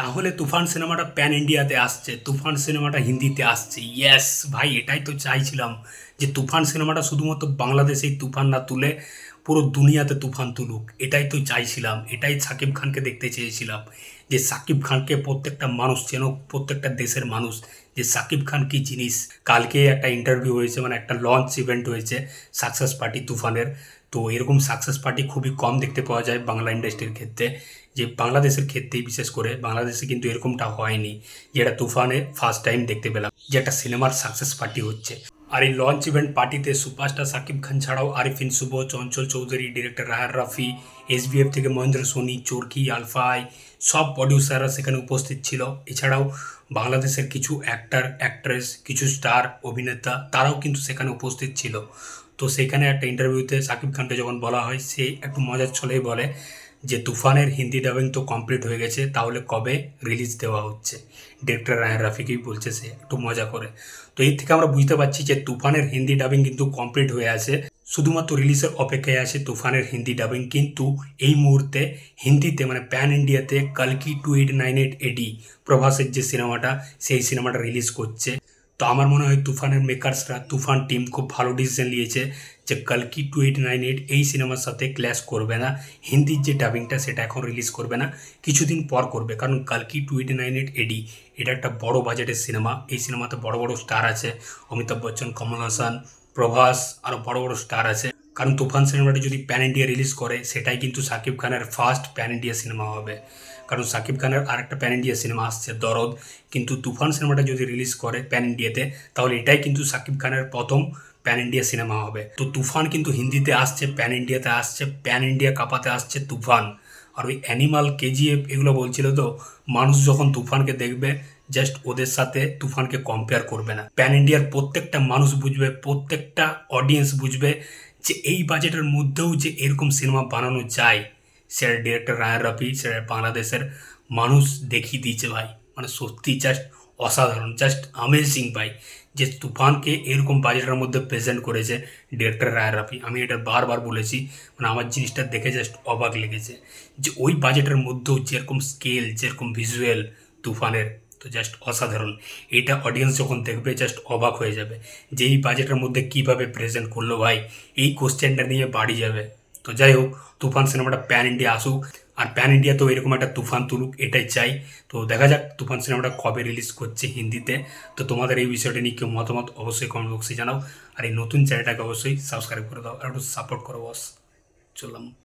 তাহলে তুফান সিনেমাটা প্যান ইন্ডিয়াতে আসছে, তুফান সিনেমাটা হিন্দিতে আসছে। ইয়েস ভাই, এটাই তো চাইছিলাম যে তুফান সিনেমাটা শুধুমাত্র বাংলাদেশেই তুফান না তুলে পুরো দুনিয়াতে তুফান তুলুক। এটাই তো চাইছিলাম, এটাই সাকিব খানকে দেখতে চেয়েছিলাম, যে সাকিব খানকে প্রত্যেকটা মানুষ চেনো, প্রত্যেকটা দেশের মানুষ, যে সাকিব খান কি জিনিস। কালকে একটা ইন্টারভিউ হয়েছে, মানে একটা লঞ্চ ইভেন্ট হয়েছে সাকসেস পার্টি তুফানের। তো এরকম সাকসেস পার্টি খুবই কম দেখতে পাওয়া যায় বাংলা ইন্ডাস্ট্রির ক্ষেত্রে, যে বাংলাদেশের ক্ষেত্রেই বিশেষ করে। বাংলাদেশে কিন্তু এরকমটা হয়নি, যেটা তুফানে ফার্স্ট টাইম দেখতে পেলাম যে একটা সিনেমার সাকসেস পার্টি হচ্ছে। আর এই লঞ্চ ইভেন্ট পার্টিতে সুপারস্টার সাকিব খান ছাড়াও আরিফিন শুভ, চঞ্চল চৌধুরী, ডিরেক্টর রাহার রাফি, এসবিএফ থেকে মহেন্দ্র সোনি, চরকি, আলফাই, সব প্রডিউসাররা সেখানে উপস্থিত ছিল। এছাড়াও বাংলাদেশের কিছু অ্যাক্টর, অ্যাক্ট্রেস, কিছু স্টার অভিনেতা, তারাও কিন্তু সেখানে উপস্থিত ছিল। তো সেখানে একটা ইন্টারভিউতে সাকিব খানকে যখন বলা হয়, সে একটু মজার ছলেই বলে যে তুফানের হিন্দি ডাবিং তো কমপ্লিট হয়ে গেছে, তাহলে কবে রিলিজ দেওয়া হচ্ছে। ডিরেক্টর রায়ান রাফিকেই বলছে সে একটু মজা করে। তো এর থেকে আমরা বুঝতে পারছি যে তুফানের হিন্দি ডাবিং কিন্তু কমপ্লিট হয়ে আছে, শুধুমাত্র রিলিজের অপেক্ষায় আছে তুফানের হিন্দি ডাবিং। কিন্তু এই মুহূর্তে হিন্দিতে মানে প্যান ইন্ডিয়াতে কালকি 2898 এডি প্রভাসের যে সিনেমাটা, সেই সিনেমাটা রিলিজ করছে। তো আমার মনে হয় তুফানের মেকার্সরা, তুফান টিম খুব ভালো ডিসিশন নিয়েছে যে কালকি 2898 এই সিনেমার সাথে ক্ল্যাশ করবে না। হিন্দির যে ডাবিংটা সেটা এখন রিলিজ করবে না, কিছুদিন পর করবে। কারণ কালকি 2898 এডি এটা একটা বড় বাজেটের সিনেমা। এই সিনেমাতে বড় বড় স্টার আছে, অমিতাভ বচ্চন, কমল হাসান, প্রভাস, আরও বড় বড় স্টার আছে। কারণ তুফান সিনেমাটি যদি প্যান ইন্ডিয়া রিলিজ করে, সেটাই কিন্তু সাকিব খানের ফার্স্ট প্যান ইন্ডিয়া সিনেমা হবে। কারণ সাকিব খানের আরেকটা প্যান ইন্ডিয়া সিনেমা আসছে দরদ, কিন্তু তুফান সিনেমাটা যদি রিলিজ করে প্যান ইন্ডিয়াতে, তাহলে এটাই কিন্তু সাকিব খানের প্রথম প্যান ইন্ডিয়া সিনেমা হবে। তো তুফান কিন্তু হিন্দিতে আসছে, প্যান ইন্ডিয়াতে আসছে, প্যান ইন্ডিয়া কাঁপাতে আসছে তুফান। আর ওই অ্যানিমাল, কেজিএফ এগুলো বলছিল তো, মানুষ যখন তুফানকে দেখবে জাস্ট ওদের সাথে তুফানকে কম্পেয়ার করবে না। প্যান ইন্ডিয়ার প্রত্যেকটা মানুষ বুঝবে, প্রত্যেকটা অডিয়েন্স বুঝবে যে এই বাজেটের মধ্যেও যে এরকম সিনেমা বানানো যায়। সেটা ডিরেক্টর রায়ান রাফি, সেটা বাংলাদেশের মানুষ দেখিয়ে দিয়েছে ভাই। মানে সত্যি জাস্ট অসাধারণ, জাস্ট অ্যামেজিং ভাই, যে তুফানকে এরকম বাজেটের মধ্যে প্রেজেন্ট করেছে ডিরেক্টর রায়ান রাফি। আমি এটা বারবার বলেছি, মানে আমার জিনিসটা দেখে জাস্ট অবাক লেগেছে যে ওই বাজেটের মধ্যেও যেরকম স্কেল, যেরকম ভিজুয়াল তুফানের, তো জাস্ট অসাধারণ। এটা অডিয়েন্স যখন দেখবে জাস্ট অবাক হয়ে যাবে যে এই বাজেটের মধ্যে কীভাবে প্রেজেন্ট করলো ভাই। এই কোশ্চেনটা নিয়ে বাড়ি যাবে। তো যাই হোক, তুফান সিনেমাটা প্যান ইন্ডিয়া আসুক, আর প্যান ইন্ডিয়া তো এরকম একটা তুফান তুলুক, এটাই চাই। তো দেখা যাক তুফান সিনেমাটা কবে রিলিজ করছে হিন্দিতে। তো তোমাদের এই বিষয়টা নিয়ে কেউ মতামত অবশ্যই কমেন্ট বক্সে জানাও। আর এই নতুন চ্যানেলটাকে অবশ্যই সাবস্ক্রাইব করে দাও আর একটু সাপোর্ট করো বস। চললাম।